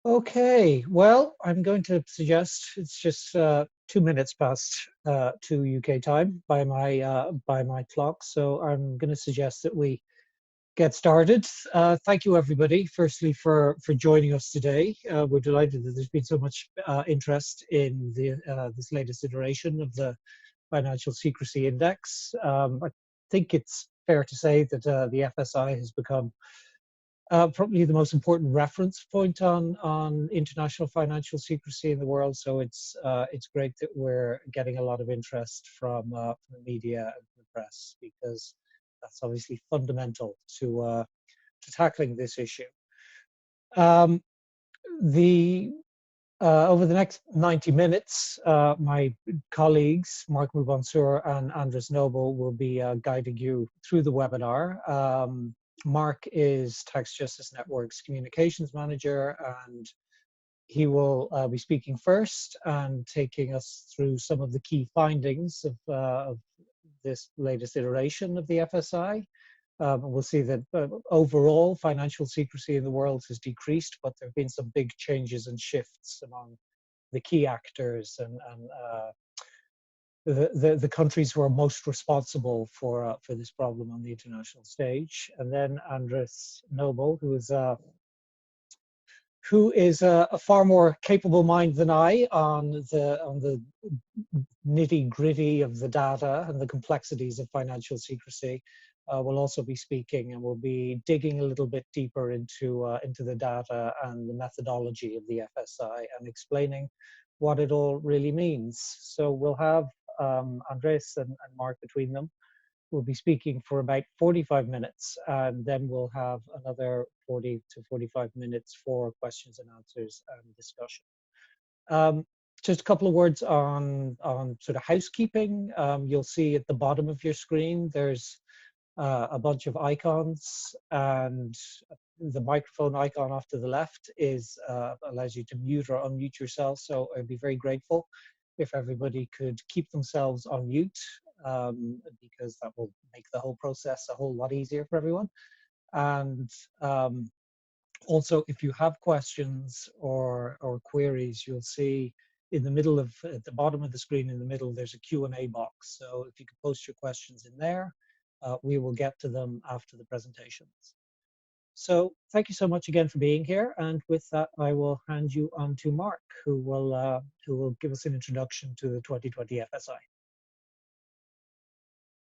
Okay, well, I'm going to suggest it's just 2 minutes past 2 UK time by my clock, so I'm going to suggest that we get started. Thank you, everybody, firstly for joining us today. We're delighted that there's been so much interest in this latest iteration of the Financial Secrecy Index. I think it's fair to say that the FSI has become probably the most important reference point on international financial secrecy in the world. So it's great that we're getting a lot of interest from the media and the press, because that's obviously fundamental to tackling this issue. Um, the Over the next 90 minutes, my colleagues, Mark Mubansur and Andres Noble, will be guiding you through the webinar. Mark is Tax Justice Network's communications manager, and he will be speaking first and taking us through some of the key findings of this latest iteration of the FSI. And we'll see that overall financial secrecy in the world has decreased, but there have been some big changes and shifts among the key actors and the countries who are most responsible for this problem on the international stage. And then Andres Noble, who is a far more capable mind than I on the nitty gritty of the data and the complexities of financial secrecy, will also be speaking, and will be digging a little bit deeper into the data and the methodology of the FSI and explaining what it all really means. So we'll have Andres and Mark between them. We'll be speaking for about 45 minutes, and then we'll have another 40 to 45 minutes for questions and answers and discussion. Just a couple of words on sort of housekeeping. You'll see at the bottom of your screen, there's a bunch of icons, and the microphone icon off to the left allows you to mute or unmute yourself. So I'd be very grateful if everybody could keep themselves on mute, because that will make the whole process a whole lot easier for everyone. And also, if you have questions or queries, you'll see in the middle at the bottom of the screen in the middle, there's a Q&A box. So if you could post your questions in there, we will get to them after the presentations. So thank you so much again for being here. And with that, I will hand you on to Mark, who will give us an introduction to the 2020 FSI.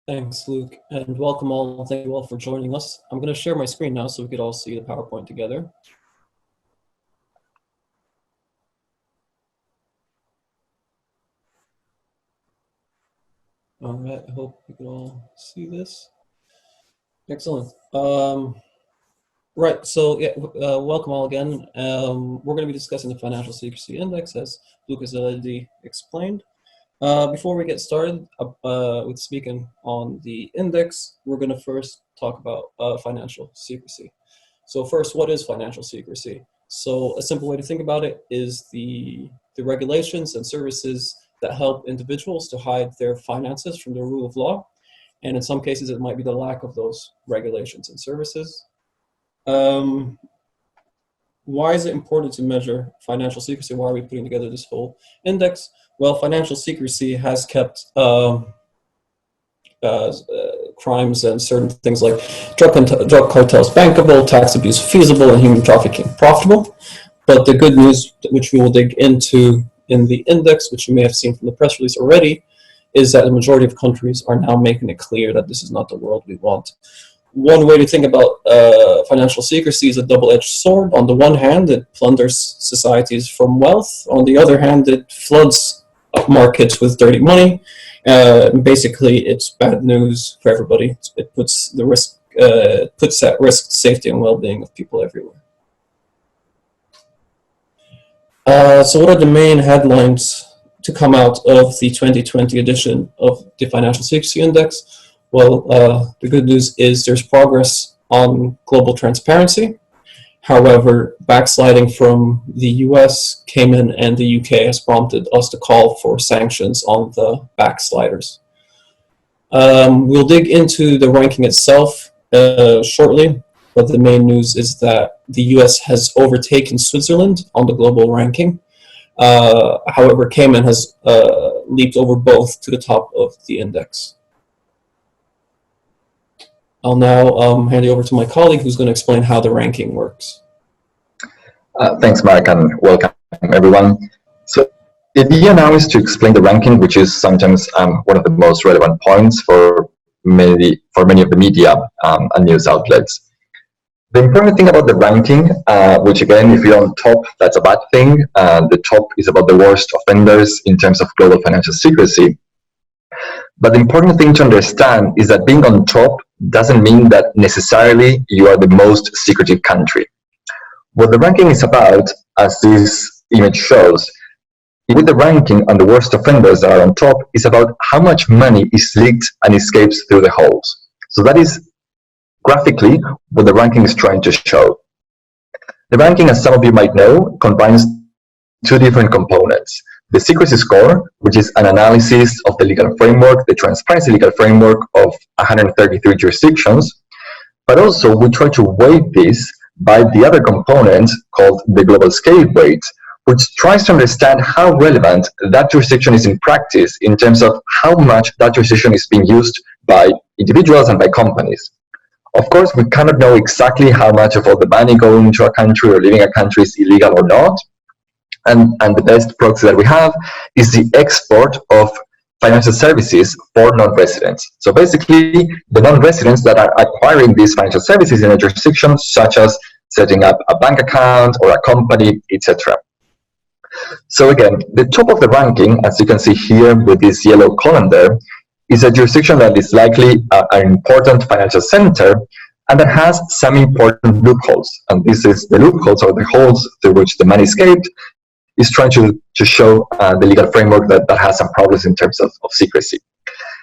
Thanks, Luke, and welcome all. Thank you all for joining us. I'm going to share my screen now so we could all see the PowerPoint together. All right, I hope you can all see this. Excellent. Right, so yeah, welcome all again. We're going to be discussing the Financial Secrecy Index, as Luke has already explained. Before we get started with speaking on the index, we're going to first talk about financial secrecy. So first, what is financial secrecy? So a simple way to think about it is the regulations and services that help individuals to hide their finances from the rule of law. And in some cases, it might be the lack of those regulations and services. Why is it important to measure financial secrecy? Why are we putting together this whole index? Well, financial secrecy has kept crimes and certain things like drug cartels bankable, tax abuse feasible, and human trafficking profitable. But the good news, which we will dig into in the index, which you may have seen from the press release already, is that the majority of countries are now making it clear that this is not the world we want. One way to think about financial secrecy is a double-edged sword. On the one hand, it plunders societies from wealth. On the other hand, it floods markets with dirty money. Basically, it's bad news for everybody. It puts at risk the safety and well-being of people everywhere. So what are the main headlines to come out of the 2020 edition of the Financial Secrecy Index? Well, the good news is there's progress on global transparency. However, backsliding from the US, Cayman, and the UK has prompted us to call for sanctions on the backsliders. We'll dig into the ranking itself shortly, but the main news is that the US has overtaken Switzerland on the global ranking. However, Cayman has leaped over both to the top of the index. I'll now hand it over to my colleague who's going to explain how the ranking works. Thanks, Mark, and welcome, everyone. So the idea now is to explain the ranking, which is sometimes one of the most relevant points for many of the media and news outlets. The important thing about the ranking, which again, if you're on top, that's a bad thing. The top is about the worst offenders in terms of global financial secrecy. But the important thing to understand is that being on top doesn't mean that necessarily you are the most secretive country. What the ranking is about, as this image shows, with the ranking on the worst offenders that are on top, is about how much money is leaked and escapes through the holes. So that is graphically what the ranking is trying to show. The ranking, as some of you might know, combines two different components. The Secrecy Score, which is an analysis of the legal framework, the transparency legal framework of 133 jurisdictions, but also we try to weight this by the other component called the global scale weight, which tries to understand how relevant that jurisdiction is in practice in terms of how much that jurisdiction is being used by individuals and by companies. Of course, we cannot know exactly how much of all the money going into a country or leaving a country is illegal or not. And the best proxy that we have is the export of financial services for non-residents. So basically, the non-residents that are acquiring these financial services in a jurisdiction, such as setting up a bank account or a company, etc. So again, the top of the ranking, as you can see here with this yellow column there, is a jurisdiction that is likely an important financial center and that has some important loopholes. And this is the loopholes or the holes through which the money escaped, is trying to show the legal framework that has some problems in terms of secrecy.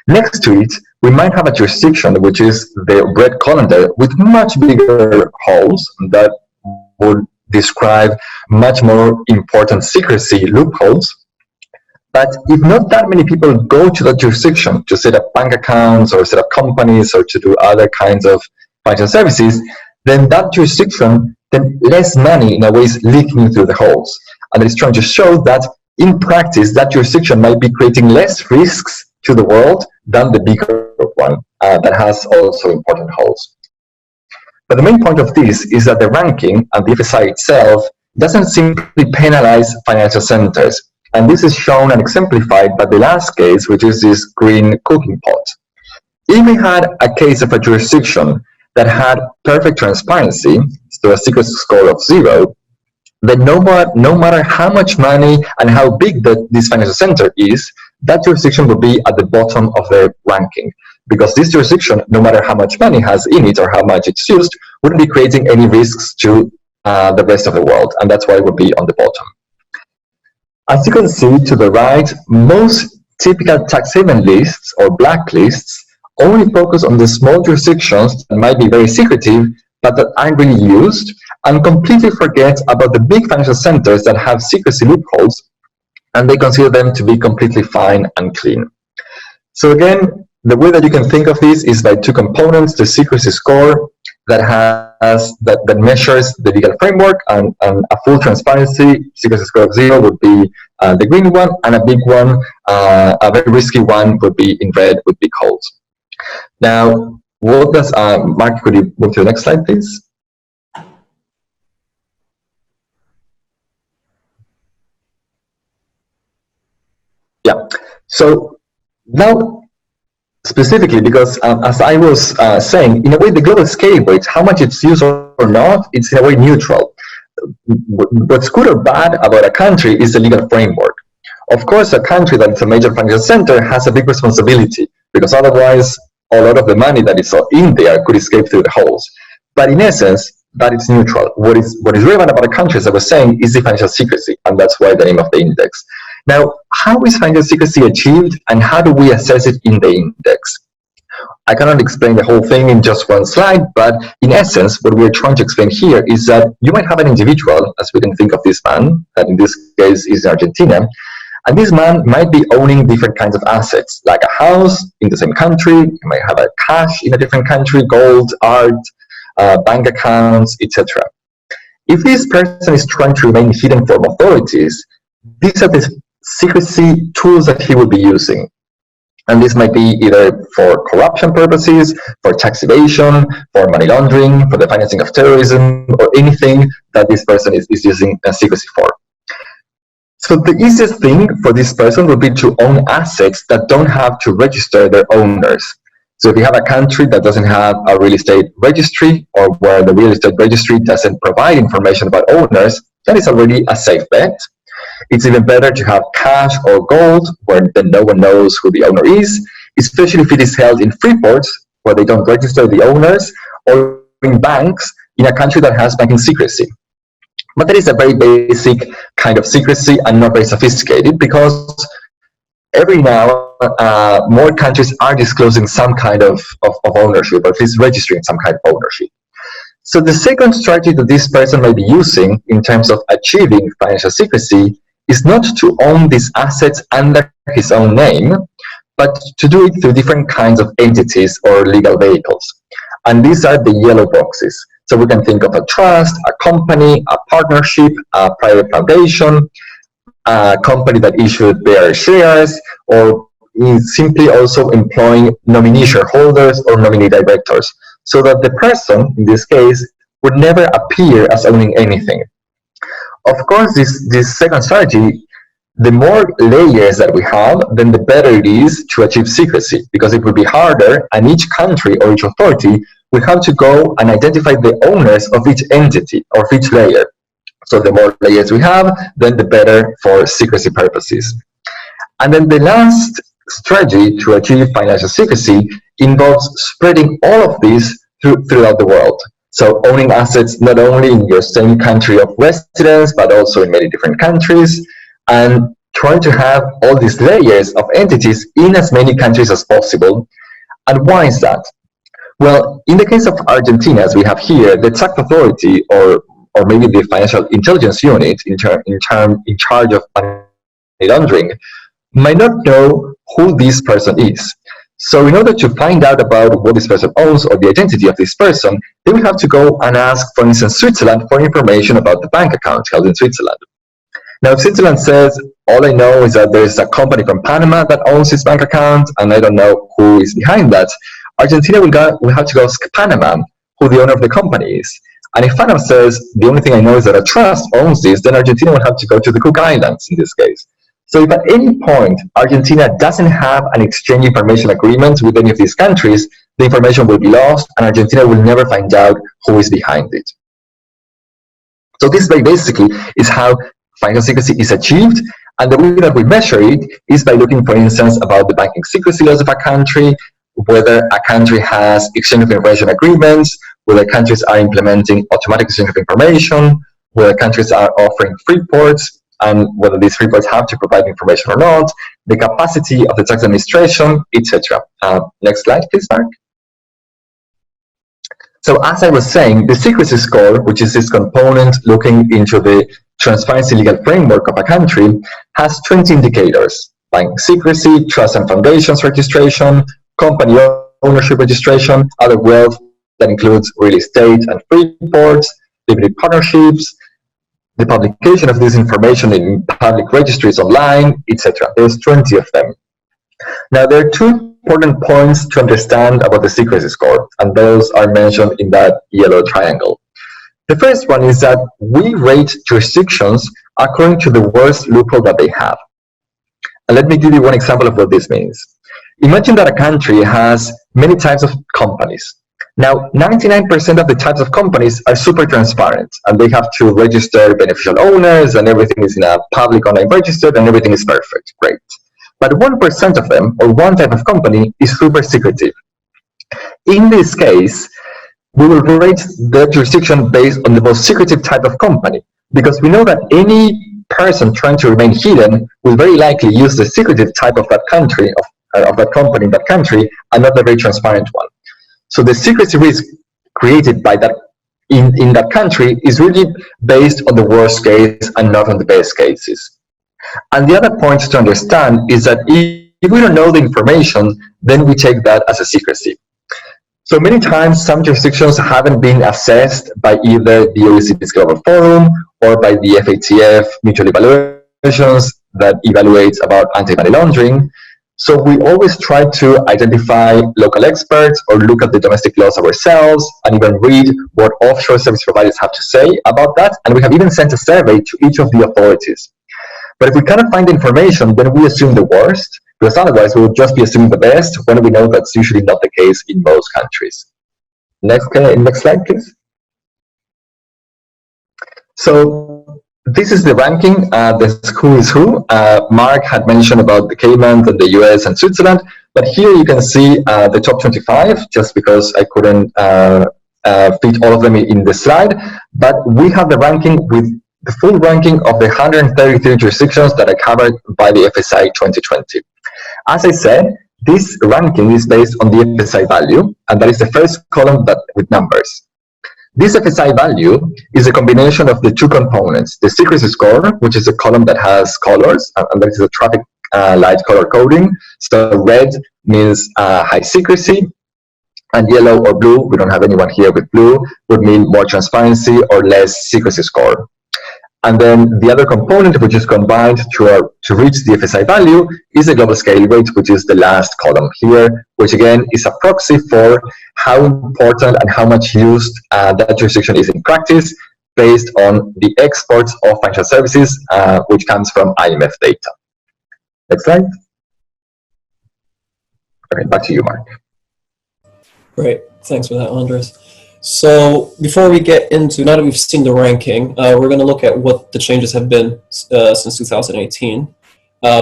Next to it, we might have a jurisdiction, which is the red column there, with much bigger holes that would describe much more important secrecy loopholes. But if not that many people go to that jurisdiction to set up bank accounts or set up companies or to do other kinds of financial services, then that jurisdiction, then less money in a way is leaking through the holes. And it's trying to show that in practice, that jurisdiction might be creating less risks to the world than the bigger one that has also important holes. But the main point of this is that the ranking and the FSI itself doesn't simply penalize financial centers. And this is shown and exemplified by the last case, which is this green cooking pot. If we had a case of a jurisdiction that had perfect transparency, so a secrecy score of 0, then no matter how much money and how big this financial center is, that jurisdiction will be at the bottom of the ranking. Because this jurisdiction, no matter how much money has in it or how much it's used, wouldn't be creating any risks to the rest of the world. And that's why it would be on the bottom. As you can see to the right, most typical tax haven lists or blacklists only focus on the small jurisdictions that might be very secretive, but that aren't really used, and completely forget about the big financial centers that have secrecy loopholes, and they consider them to be completely fine and clean. So again, the way that you can think of this is by two components: the secrecy score that measures the legal framework, and a full transparency secrecy score of 0 would be the green one, and a big one, a very risky one, would be in red with big holes. Now, what does Mark, could you move to the next slide, please? Yeah. So now, specifically, because as I was saying, in a way, the global scale weight, how much it's used or not, it's in a way neutral. What's good or bad about a country is the legal framework. Of course, a country that's a major financial center has a big responsibility, because otherwise, a lot of the money that is in there could escape through the holes. But in essence, that is neutral. What is relevant about a country, as I was saying, is the financial secrecy, and that's why the name of the index. Now, how is financial secrecy achieved, and how do we assess it in the index? I cannot explain the whole thing in just one slide, but in essence, what we're trying to explain here is that you might have an individual, as we can think of this man, that in this case is in Argentina, and this man might be owning different kinds of assets, like a house in the same country, you might have a cash in a different country, gold, art, bank accounts, etc. If this person is trying to remain hidden from authorities, these are the secrecy tools that he will be using. And this might be either for corruption purposes, for tax evasion, for money laundering, for the financing of terrorism, or anything that this person is using secrecy for. So the easiest thing for this person would be to own assets that don't have to register their owners. So if you have a country that doesn't have a real estate registry, or where the real estate registry doesn't provide information about owners, that is already a safe bet. It's even better to have cash or gold, where then no one knows who the owner is, especially if it is held in free ports, where they don't register the owners, or in banks in a country that has banking secrecy. But that is a very basic kind of secrecy and not very sophisticated, because every now more countries are disclosing some kind of ownership, or at least registering some kind of ownership. So the second strategy that this person may be using in terms of achieving financial secrecy is not to own these assets under his own name, but to do it through different kinds of entities or legal vehicles. And these are the yellow boxes. So we can think of a trust, a company, a partnership, a private foundation, a company that issued their shares, or simply also employing nominee shareholders or nominee directors, so that the person, in this case, would never appear as owning anything. Of course, this second strategy, the more layers that we have, then the better it is to achieve secrecy, because it will be harder, and each country or each authority will have to go and identify the owners of each entity or of each layer. So the more layers we have, then the better for secrecy purposes. And then the last strategy to achieve financial secrecy involves spreading all of this throughout the world. So owning assets not only in your same country of residence, but also in many different countries, and trying to have all these layers of entities in as many countries as possible. And why is that? Well, in the case of Argentina, as we have here, the tax authority, or maybe the financial intelligence unit in charge of money laundering, might not know who this person is. So in order to find out about what this person owns or the identity of this person, they will have to go and ask, for instance, Switzerland for information about the bank account held in Switzerland. Now, if Switzerland says, all I know is that there's a company from Panama that owns this bank account, and I don't know who is behind that, Argentina will have to go ask Panama who the owner of the company is. And if Panama says, the only thing I know is that a trust owns this, then Argentina will have to go to the Cook Islands in this case. So if at any point Argentina doesn't have an exchange information agreement with any of these countries, the information will be lost, and Argentina will never find out who is behind it. So this very basically is how financial secrecy is achieved, and the way that we measure it is by looking, for instance, about the banking secrecy laws of a country, whether a country has exchange of information agreements, whether countries are implementing automatic exchange of information, whether countries are offering free ports, and whether these free ports have to provide information or not, the capacity of the tax administration, etc. Next slide, please, Mark. So as I was saying, the secrecy score, which is this component looking into the transparency legal framework of a country, has 20 indicators: bank secrecy, trust and foundations registration, company ownership registration, other wealth that includes real estate and free ports, limited partnerships, the publication of this information in public registries online, etc. There's 20 of them. Now, there are two important points to understand about the secrecy score, and those are mentioned in that yellow triangle. The first one is that we rate jurisdictions according to the worst loophole that they have. And let me give you one example of what this means. Imagine that a country has many types of companies. Now, 99% of the types of companies are super transparent, and they have to register beneficial owners, and everything is in a public online register, and everything is perfect. Great. But 1% of them, or one type of company, is super secretive. In this case, we will rate the jurisdiction based on the most secretive type of company, because we know that any person trying to remain hidden will very likely use the secretive type of that country, of that company in that country, and not the very transparent one. So the secrecy risk created by that in that country is really based on the worst case and not on the best cases. And the other point to understand is that if we don't know the information, then we take that as a secrecy. So many times, some jurisdictions haven't been assessed by either the OECD's Global Forum or by the FATF mutual evaluations that evaluates about anti-money laundering. So we always try to identify local experts or look at the domestic laws ourselves and even read what offshore service providers have to say about that. And we have even sent a survey to each of the authorities. But if we cannot find the information, then we assume the worst, because otherwise we would just be assuming the best when we know that's usually not the case in most countries. Next slide, please. So this is the ranking, this who is who. Mark had mentioned about the Cayman and the US and Switzerland, but here you can see the top 25, just because I couldn't fit all of them in the slide. But we have the ranking with the full ranking of the 133 jurisdictions that are covered by the FSI 2020. As I said, this ranking is based on the FSI value, and that is the first column with numbers. This FSI value is a combination of the two components, the secrecy score, which is a column that has colors, and that is a traffic light color coding. So red means high secrecy, and yellow or blue, we don't have anyone here with blue, would mean more transparency or less secrecy score. And then the other component, which is combined to reach the FSI value, is the global scale rate, which is the last column here, which again is a proxy for how important and how much used that jurisdiction is in practice, based on the exports of financial services, which comes from IMF data. Next slide. Okay, back to you, Mark. Great, thanks for that, Andres. So before we get into, now that we've seen the ranking, we're going to look at what the changes have been since 2018.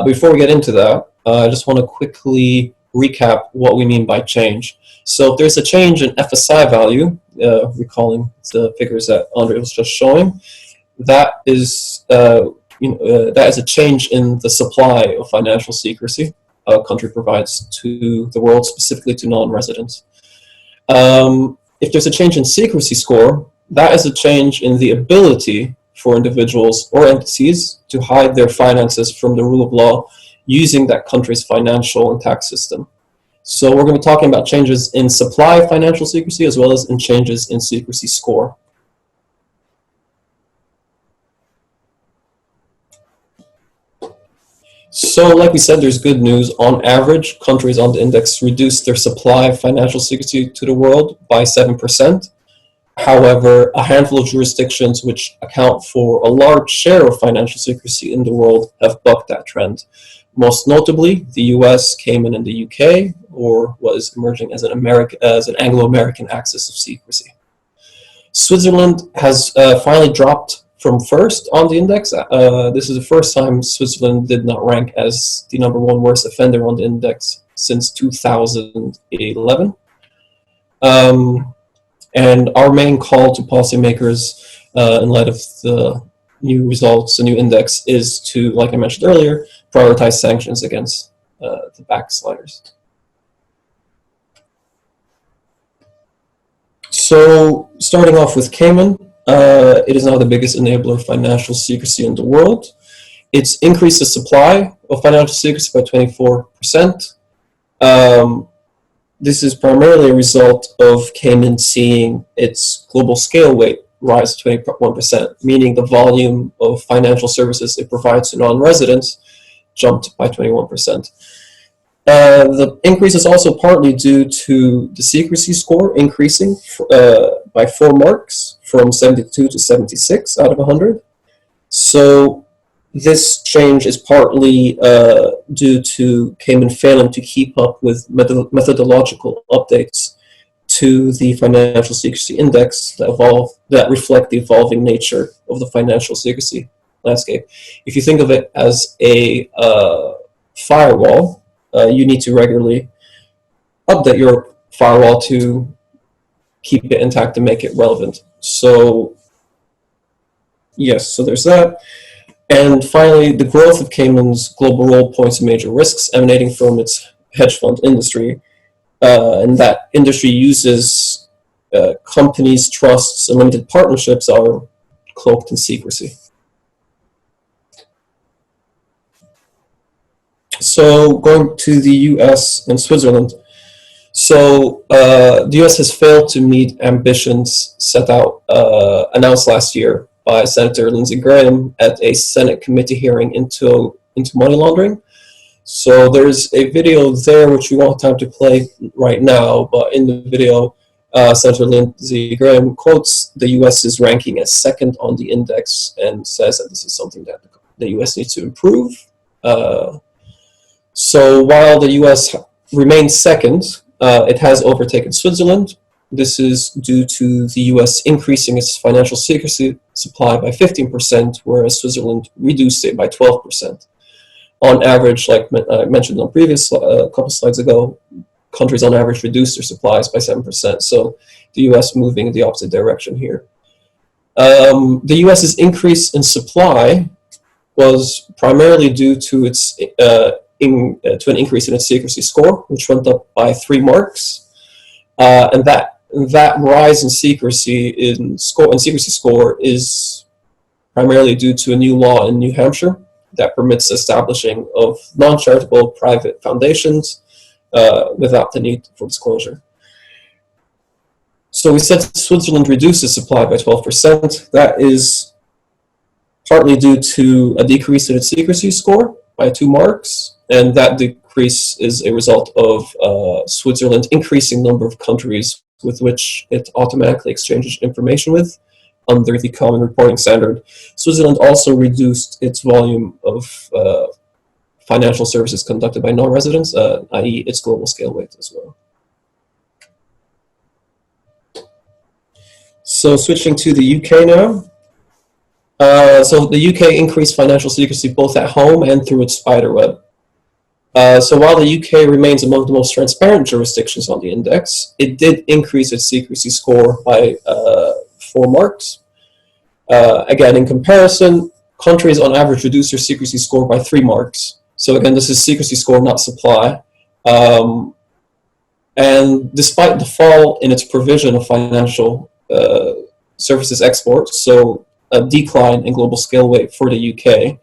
Before we get into that, I just want to quickly recap what we mean by change. So if there's a change in FSI value, recalling the figures that Andres was just showing, that is that is a change in the supply of financial secrecy a country provides to the world, specifically to non-residents. If there's a change in secrecy score, that is a change in the ability for individuals or entities to hide their finances from the rule of law using that country's financial and tax system. So we're going to be talking about changes in supply of financial secrecy as well as in changes in secrecy score. So like we said, there's good news. On average, countries on the index reduced their supply of financial secrecy to the world by 7%. However, a handful of jurisdictions which account for a large share of financial secrecy in the world have bucked that trend. Most notably, the US, Cayman, and the UK, or was emerging as an Anglo-American axis of secrecy. Switzerland has finally dropped from first on the index. This is the first time Switzerland did not rank as the #1 worst offender on the index since 2011. And our main call to policymakers in light of the new results, the new index, is to, like I mentioned earlier, prioritize sanctions against the backsliders. So starting off with Cayman, it is now the biggest enabler of financial secrecy in the world. It's increased the supply of financial secrecy by 24%. This is primarily a result of Cayman seeing its global scale weight rise to 21%, meaning the volume of financial services it provides to non-residents jumped by 21%. The increase is also partly due to the secrecy score increasing by 4 marks from 72 to 76 out of 100. So this change is partly due to Cayman failing to keep up with methodological updates to the financial secrecy index that reflect the evolving nature of the financial secrecy landscape. If you think of it as a firewall, you need to regularly update your firewall to keep it intact and make it relevant. So yes, so there's that. And finally, the growth of Cayman's global role points to major risks emanating from its hedge fund industry. And that industry uses companies, trusts, and limited partnerships are cloaked in secrecy. So going to the US and Switzerland. So the US has failed to meet ambitions set out, announced last year by Senator Lindsey Graham at a Senate committee hearing into money laundering. So there's a video there which we won't have time to play right now, but in the video, Senator Lindsey Graham quotes the US's ranking as second on the index and says that this is something that the US needs to improve. So while the US remains second, it has overtaken Switzerland. This is due to the US increasing its financial secrecy supply by 15%, whereas Switzerland reduced it by 12%. On average, like I mentioned on previous couple slides ago, countries on average reduce their supplies by 7%. So the US moving in the opposite direction here. The US's increase in supply was primarily due to its to an increase in its secrecy score, which went up by 3 marks, and that rise in secrecy score is primarily due to a new law in New Hampshire that permits establishing of non-charitable private foundations without the need for disclosure. So we said Switzerland reduced its supply by 12%. That is partly due to a decrease in its secrecy score by 2 marks, and that decrease is a result of Switzerland increasing number of countries with which it automatically exchanges information with under the Common Reporting Standard. Switzerland also reduced its volume of financial services conducted by non-residents, i.e. its global scale weight as well. So switching to the UK now. So the UK increased financial secrecy both at home and through its spider web. So while the UK remains among the most transparent jurisdictions on the index, it did increase its secrecy score by 4 marks. Again, in comparison, countries on average reduce their secrecy score by 3 marks. So again, this is secrecy score, not supply. And despite the fall in its provision of financial services exports, so a decline in global scale weight for the UK,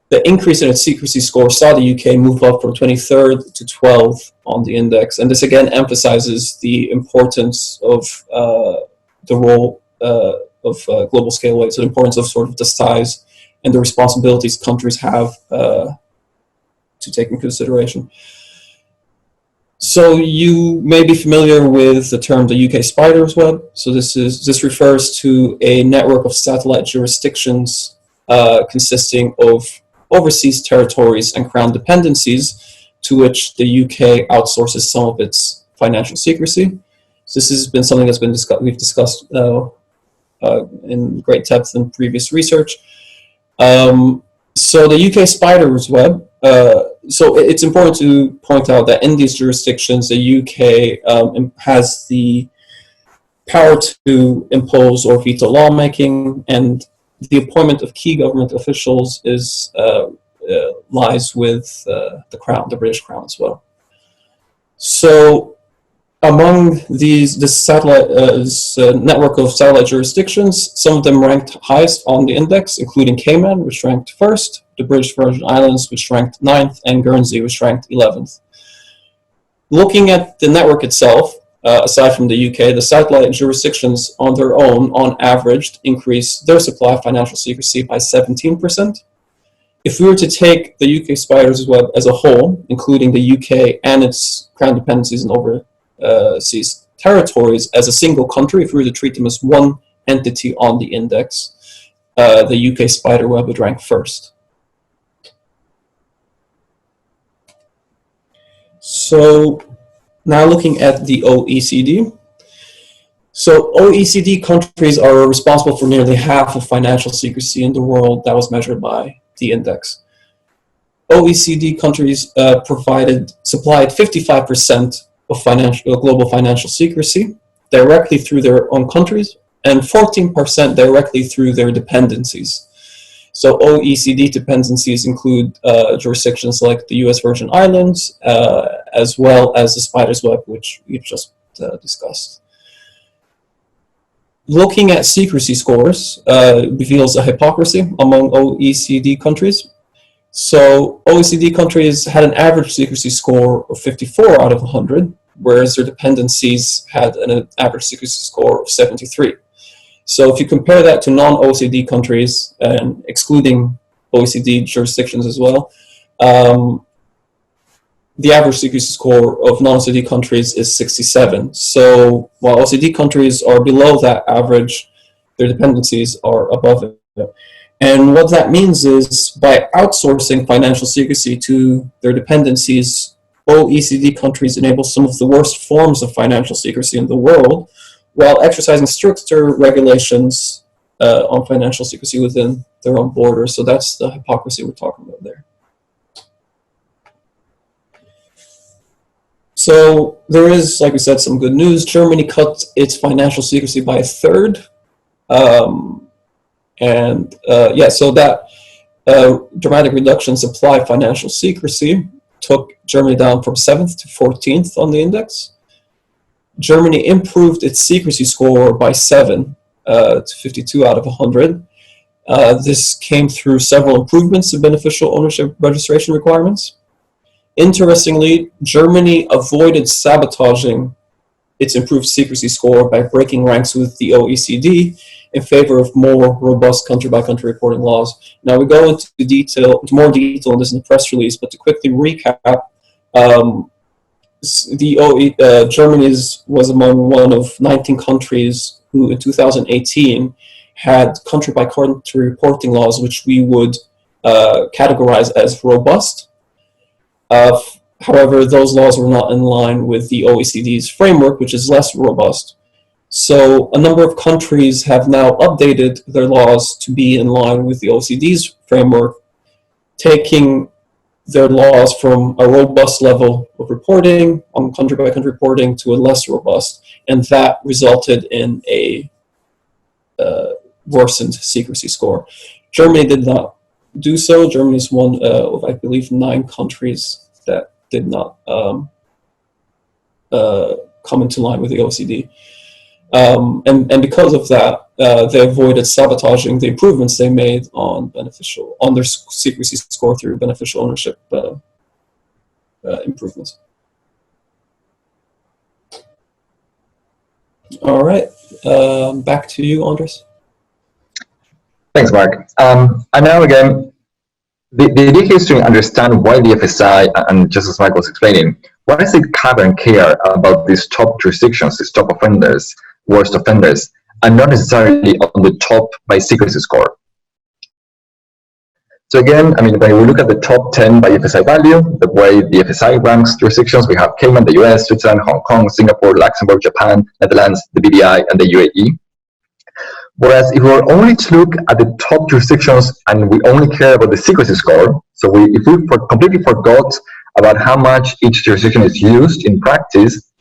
the increase in its secrecy score saw the UK move up from 23rd to 12th on the index. And this again emphasizes the importance of the role of global scale weight, so the importance of sort of the size and the responsibilities countries have to take in consideration. So you may be familiar with the term the UK Spider's Web. So this refers to a network of satellite jurisdictions consisting of overseas territories and crown dependencies to which the UK outsources some of its financial secrecy. So this has been something that's been we've discussed in great depth in previous research. So the UK Spider's Web, so it's important to point out that in these jurisdictions, the UK has the power to impose or veto lawmaking, and the appointment of key government officials is lies with the Crown, the British Crown as well. So among this network of satellite jurisdictions, some of them ranked highest on the index, including Cayman, which ranked first, the British Virgin Islands, which ranked 9th, and Guernsey, which ranked 11th. Looking at the network itself, aside from the UK, the satellite jurisdictions on their own, on average, increase their supply of financial secrecy by 17%. If we were to take the UK Spider's Web as a whole, including the UK and its crown dependencies and overseas territories as a single country, if we were to treat them as one entity on the index, the UK Spider Web would rank first. So now looking at the OECD. So OECD countries are responsible for nearly half of financial secrecy in the world that was measured by the index. OECD countries supplied 55% of global financial secrecy directly through their own countries and 14% directly through their dependencies. So OECD dependencies include jurisdictions like the US Virgin Islands, as well as the Spider's Web, which we've just discussed. Looking at secrecy scores reveals a hypocrisy among OECD countries. So OECD countries had an average secrecy score of 54 out of 100, whereas their dependencies had an average secrecy score of 73. So if you compare that to non-OECD countries, and excluding OECD jurisdictions as well, the average secrecy score of non-OECD countries is 67. So while OECD countries are below that average, their dependencies are above it. And what that means is, by outsourcing financial secrecy to their dependencies, OECD countries enable some of the worst forms of financial secrecy in the world, while exercising stricter regulations on financial secrecy within their own borders. So that's the hypocrisy we're talking about there. So there is, like we said, some good news. Germany cut its financial secrecy by a third. So that dramatic reduction in supply of financial secrecy took Germany down from 7th to 14th on the index. Germany improved its secrecy score by 7 to 52 out of 100. This came through several improvements to beneficial ownership registration requirements. Interestingly, Germany avoided sabotaging its improved secrecy score by breaking ranks with the OECD in favor of more robust country-by-country reporting laws. Now, we go into more detail on this in the press release, but to quickly recap, Germany was among one of 19 countries who in 2018 had country-by-country reporting laws which we would categorize as robust. However, those laws were not in line with the OECD's framework, which is less robust. So a number of countries have now updated their laws to be in line with the OECD's framework, taking their laws from a robust level of reporting on country-by-country reporting to a less robust, and that resulted in a worsened secrecy score. Germany did not do so. Germany is one of, I believe, 9 countries that did not come into line with the OECD. And because of that, they avoided sabotaging the improvements they made on their secrecy score through beneficial ownership improvements. All right, back to you, Andres. Thanks, Mark. And now again, the idea here is to understand why the FSI, and just as Mike was explaining, why does it cover and care about these top jurisdictions, these top offenders, worst offenders, and not necessarily on the top by secrecy score? So again, I mean, when we look at the top 10 by FSI value, the way the FSI ranks jurisdictions, we have Cayman, the US, Switzerland, Hong Kong, Singapore, Luxembourg, Japan, Netherlands, the BVI, and the UAE. Whereas if we were only to look at the top jurisdictions and we only care about the secrecy score, so if we completely forgot about how much each jurisdiction is used in practice,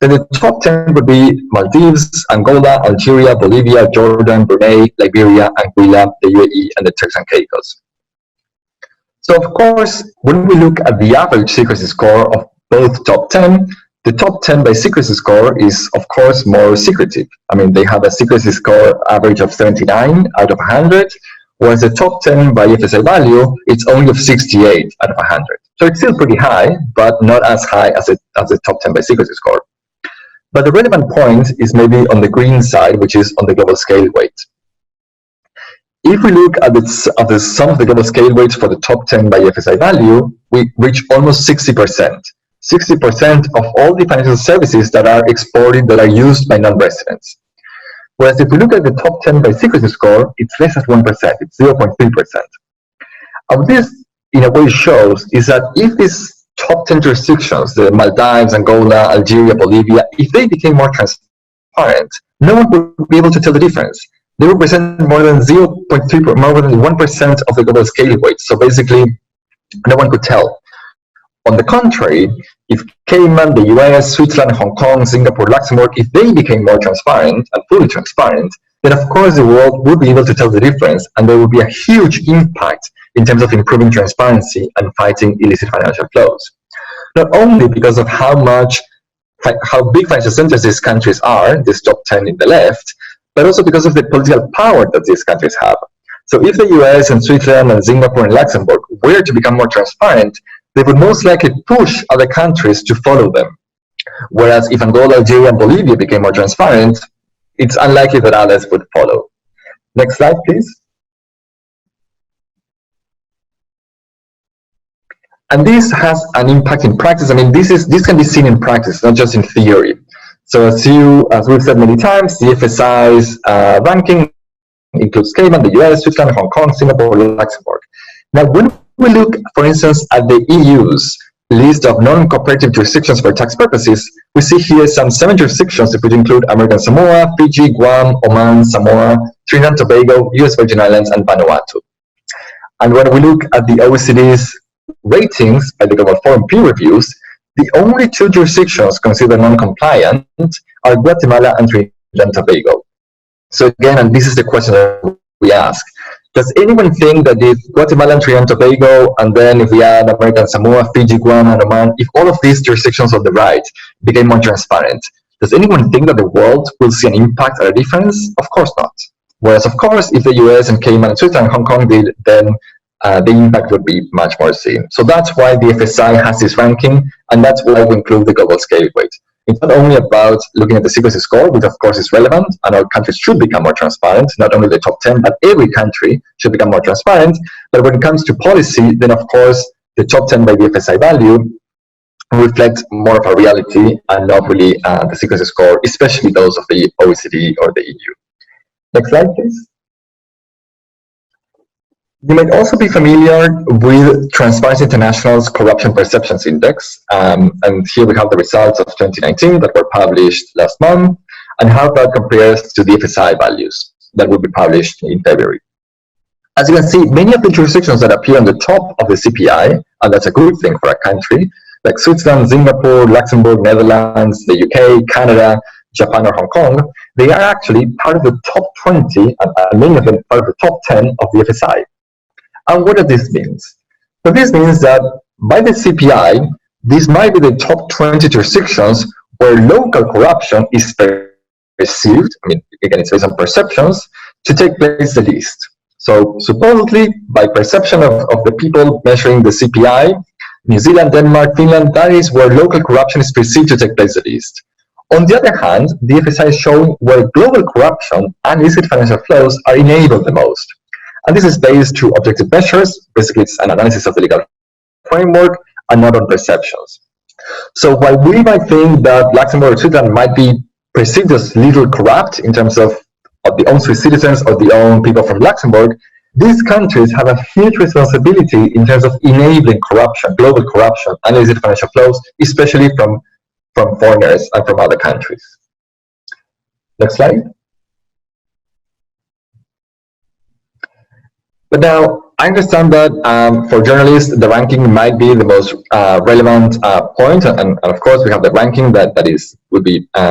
then the top 10 would be Maldives, Angola, Algeria, Bolivia, Jordan, Brunei, Liberia, Anguilla, the UAE, and the Turks and Caicos. So of course, when we look at the average secrecy score of both top 10, the top 10 by secrecy score is, of course, more secretive. I mean, they have a secrecy score average of 79 out of 100, whereas the top 10 by FSI value, it's only of 68 out of 100. So it's still pretty high, but not as high as the top 10 by secrecy score. But the relevant point is maybe on the green side, which is on the global scale weight. If we look at the sum of the global scale weights for the top 10 by FSI value, we reach almost 60%. 60% of all the financial services that are exported that are used by non-residents. Whereas if we look at the top 10 by secrecy score, it's less than 1%, it's 0.3%. What this, in a way, shows is that if these top 10 jurisdictions, the Maldives, Angola, Algeria, Bolivia, if they became more transparent, no one would be able to tell the difference. They represent more than 0.3%, more than 1% of the global scale weight. So basically, no one could tell. On the contrary, if Cayman, the US, Switzerland, Hong Kong, Singapore, Luxembourg, if they became more transparent and fully transparent, then of course the world would be able to tell the difference, and there would be a huge impact in terms of improving transparency and fighting illicit financial flows. Not only because of how big financial centers these countries are, this top 10 in the left, but also because of the political power that these countries have. So if the US and Switzerland and Singapore and Luxembourg were to become more transparent, they would most likely push other countries to follow them. Whereas if Angola, Algeria, and Bolivia became more transparent, it's unlikely that others would follow. Next slide, please. And this has an impact in practice. I mean, this can be seen in practice, not just in theory. So as we've said many times, the FSI's ranking includes Cayman, the US, Switzerland, Hong Kong, Singapore, Luxembourg. Now, when we look, for instance, at the EU's list of non-cooperative jurisdictions for tax purposes, we see here some 7 jurisdictions that would include American Samoa, Fiji, Guam, Oman, Samoa, Trinidad and Tobago, US Virgin Islands, and Vanuatu. And when we look at the OECD's ratings by the Global Forum peer reviews, the only 2 jurisdictions considered non-compliant are Guatemala and Trinidad and Tobago. So again, and this is the question that we ask, does anyone think that if Guatemala and Trinidad and Tobago, and then if we add American Samoa, Fiji, Guam, and Oman, if all of these jurisdictions on the right became more transparent, does anyone think that the world will see an impact or a difference? Of course not. Whereas, of course, if the US and Cayman and Switzerland and Hong Kong did, then the impact would be much more seen. So that's why the FSI has this ranking, and that's why we include the global scale weight. It's not only about looking at the secrecy score, which of course is relevant, and our countries should become more transparent, not only the top 10, but every country should become more transparent. But when it comes to policy, then of course, the top 10 by the FSI value reflect more of a reality and not really the secrecy score, especially those of the OECD or the EU. Next slide, please. You might also be familiar with Transparency International's Corruption Perceptions Index, and here we have the results of 2019 that were published last month, and how that compares to the FSI values that will be published in February. As you can see, many of the jurisdictions that appear on the top of the CPI, and that's a good thing for a country, like Switzerland, Singapore, Luxembourg, Netherlands, the UK, Canada, Japan, or Hong Kong, they are actually part of the top 20, and many of them part of the top 10 of the FSI. And what does this mean? So this means that by the CPI, these might be the top 20 jurisdictions where local corruption is perceived, I mean, again, it's based on perceptions, to take place the least. So supposedly, by perception of the people measuring the CPI, New Zealand, Denmark, Finland, that is where local corruption is perceived to take place the least. On the other hand, the FSI is showing where global corruption and illicit financial flows are enabled the most. And this is based to objective measures. Basically, it's an analysis of the legal framework and not on perceptions. So while we might think that Luxembourg or Switzerland might be perceived as little corrupt in terms of the own Swiss citizens or the own people from Luxembourg, these countries have a huge responsibility in terms of enabling corruption, global corruption, and illicit financial flows, especially from foreigners and from other countries. Next slide. But now, I understand that for journalists, the ranking might be the most relevant point, and of course, we have the ranking that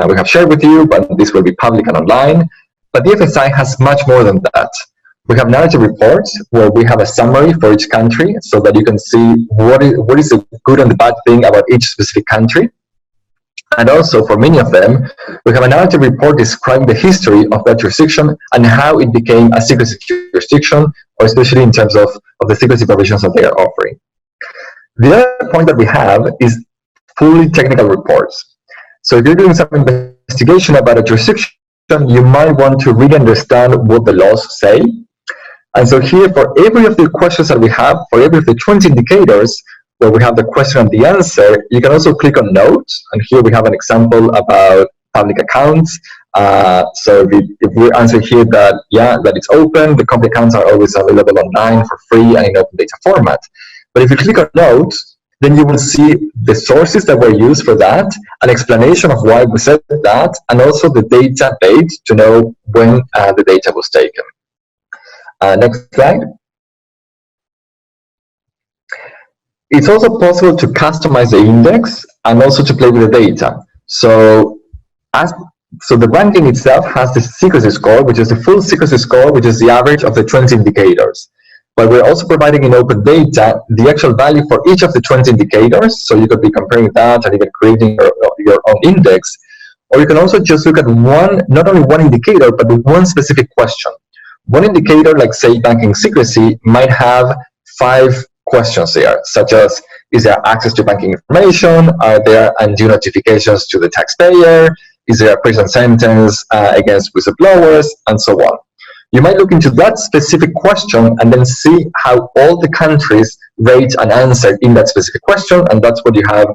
we have shared with you, but this will be public and online. But the FSI has much more than that. We have narrative reports where we have a summary for each country, so that you can see what is the good and the bad thing about each specific country. And also, for many of them, we have a narrative report describing the history of that jurisdiction and how it became a secrecy jurisdiction, or especially in terms of the secrecy provisions that they are offering. The other point that we have is fully technical reports. So if you're doing some investigation about a jurisdiction, you might want to really understand what the laws say. And so here, for every of the questions that we have, for every of the 20 indicators, where we have the question and the answer, you can also click on notes. And here we have an example about public accounts. So if we answer here that, yeah, that it's open, the company accounts are always available online for free and in open data format. But if you click on notes, then you will see the sources that were used for that, an explanation of why we said that, and also the data date to know when the data was taken. Next slide. It's also possible to customize the index and also to play with the data. So the ranking itself has the secrecy score, which is the full secrecy score, which is the average of the 20 indicators. But we're also providing in open data the actual value for each of the 20 indicators. So you could be comparing that and even creating your own index. Or you can also just look at not only one indicator, but one specific question. One indicator, like say banking secrecy, might have 5 questions there, such as, Is there access to banking information? Are there undue notifications to the taxpayer? Is there a prison sentence against whistleblowers? And so on. You might look into that specific question and then see how all the countries rate an answer in that specific question. And that's what you have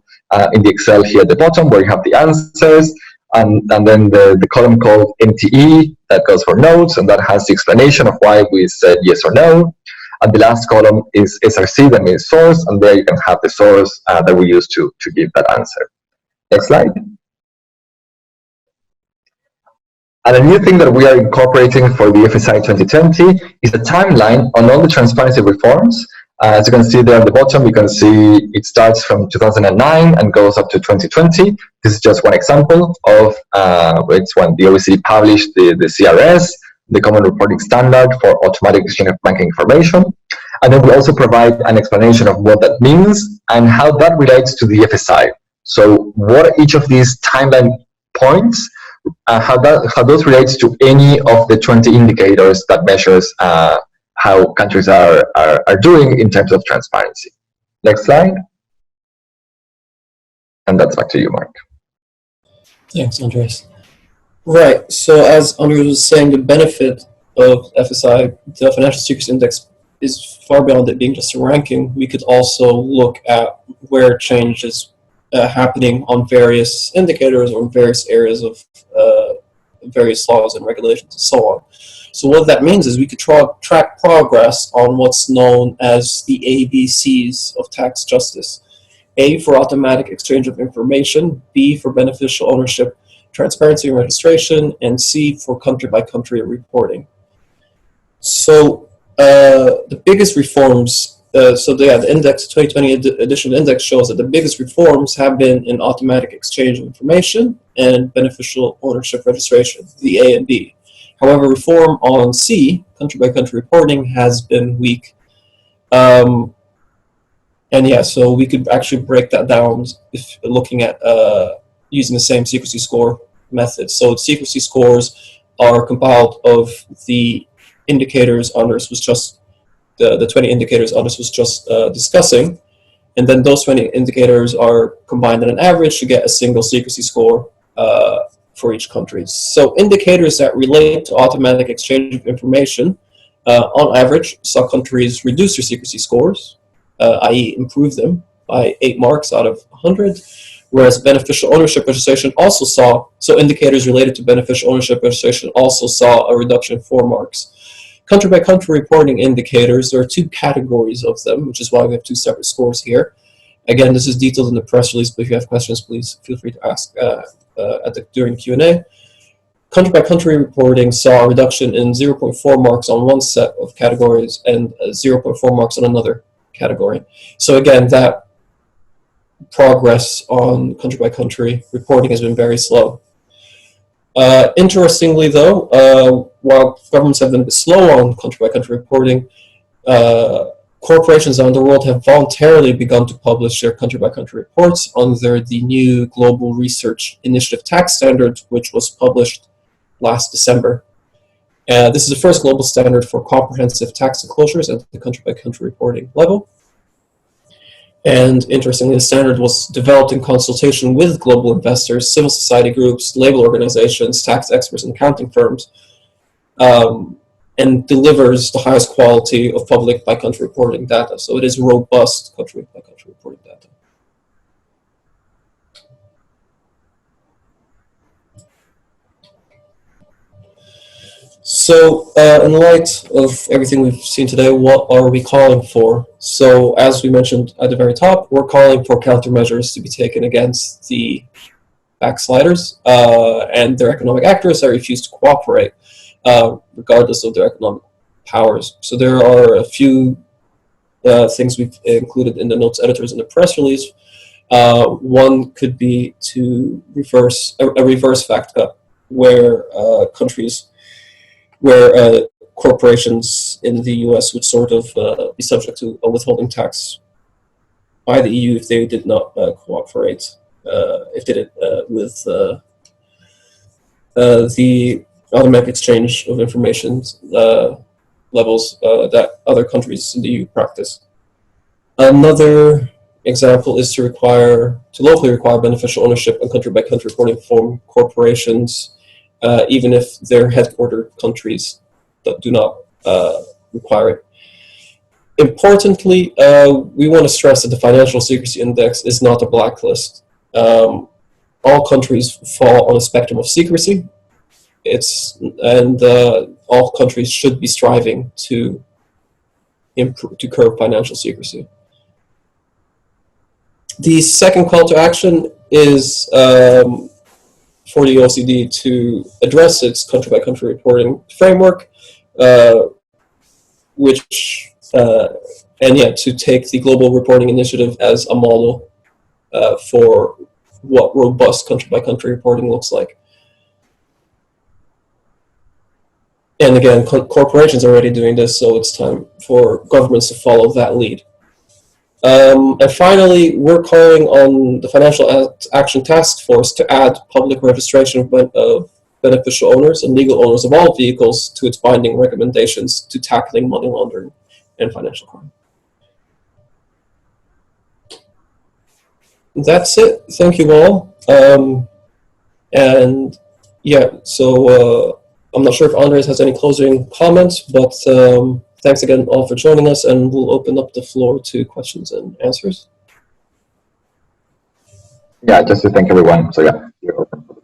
in the Excel here at the bottom, where you have the answers. And then the column called NTE, that goes for notes, and that has the explanation of why we said yes or no. And the last column is SRC, that means source, and there you can have the source that we use to give that answer. Next slide. And a new thing that we are incorporating for the FSI 2020 is a timeline on all the transparency reforms. As you can see there at the bottom, you can see it starts from 2009 and goes up to 2020. This is just one example of it's when the OECD published the CRS, the Common Reporting Standard for Automatic Exchange of Banking Information. And then we also provide an explanation of what that means and how that relates to the FSI. So what are each of these timeline points, how those relates to any of the 20 indicators that measures how countries are doing in terms of transparency. Next slide. And that's back to you, Mark. Thanks, Andres. Right, so as Andres was saying, the benefit of FSI, the Financial Secrecy Index, is far beyond it being just a ranking. We could also look at where change is happening on various indicators or various areas of various laws and regulations and so on. So what that means is we could track progress on what's known as the ABCs of tax justice. A for automatic exchange of information, B for beneficial ownership, transparency and registration, and C for country-by-country reporting. So the biggest reforms, the index 2020 edition index shows that the biggest reforms have been in automatic exchange of information and beneficial ownership registration, the A and B. However, reform on C, country-by-country reporting, has been weak. And yeah, so we could actually break that down if looking at using the same secrecy score method. So secrecy scores are compiled of the indicators Anders was just, the 20 indicators Anders was just discussing. And then those 20 indicators are combined in an average to get a single secrecy score for each country. So indicators that relate to automatic exchange of information, on average, saw countries reduce their secrecy scores, i.e. improve them by 8 marks out of 100, whereas beneficial ownership registration also saw, so indicators related to beneficial ownership registration also saw a reduction in 4 marks. Country-by-country reporting indicators, there are 2 categories of them, which is why we have 2 separate scores here. Again, this is detailed in the press release, but if you have questions, please feel free to ask during Q&A. Country-by-country reporting saw a reduction in 0.4 marks on one set of categories and 0.4 marks on another category. So again, that progress on country-by-country reporting has been very slow. Interestingly, though, while governments have been slow on country-by-country reporting, corporations around the world have voluntarily begun to publish their country-by-country reports under the new Global Research Initiative Tax Standard, which was published last December. This is the first global standard for comprehensive tax disclosures at the country-by-country reporting level. And interestingly, the standard was developed in consultation with global investors, civil society groups, labor organizations, tax experts, and accounting firms, and delivers the highest quality of public by-country reporting data. So it is robust country-by-country reporting data. So in light of everything we've seen today, what are we calling for? So as we mentioned at the very top, we're calling for countermeasures to be taken against the backsliders and their economic actors that refuse to cooperate, regardless of their economic powers. So there are a few things we've included in the notes editors in the press release. One could be to reverse a reverse fact cut, where corporations in the US would sort of be subject to a withholding tax by the EU if they did not cooperate, if they did with the automatic exchange of information levels that other countries in the EU practice. Another example is to locally require beneficial ownership and country-by-country reporting from corporations, even if their headquartered countries that do not require it. Importantly, we want to stress that the Financial Secrecy Index is not a blacklist. All countries fall on a spectrum of secrecy. All countries should be striving to curb financial secrecy. The second call to action is for the OECD to address its country-by-country reporting framework, to take the Global Reporting Initiative as a model for what robust country-by-country reporting looks like. And again, corporations are already doing this, so it's time for governments to follow that lead. And finally, we're calling on the Financial Action Task Force to add public registration of beneficial owners and legal owners of all vehicles to its binding recommendations to tackling money laundering and financial crime. That's it. Thank you all. I'm not sure if Andres has any closing comments, but thanks again all for joining us, and we'll open up the floor to questions and answers. Yeah, just to thank everyone. So yeah, you're open for the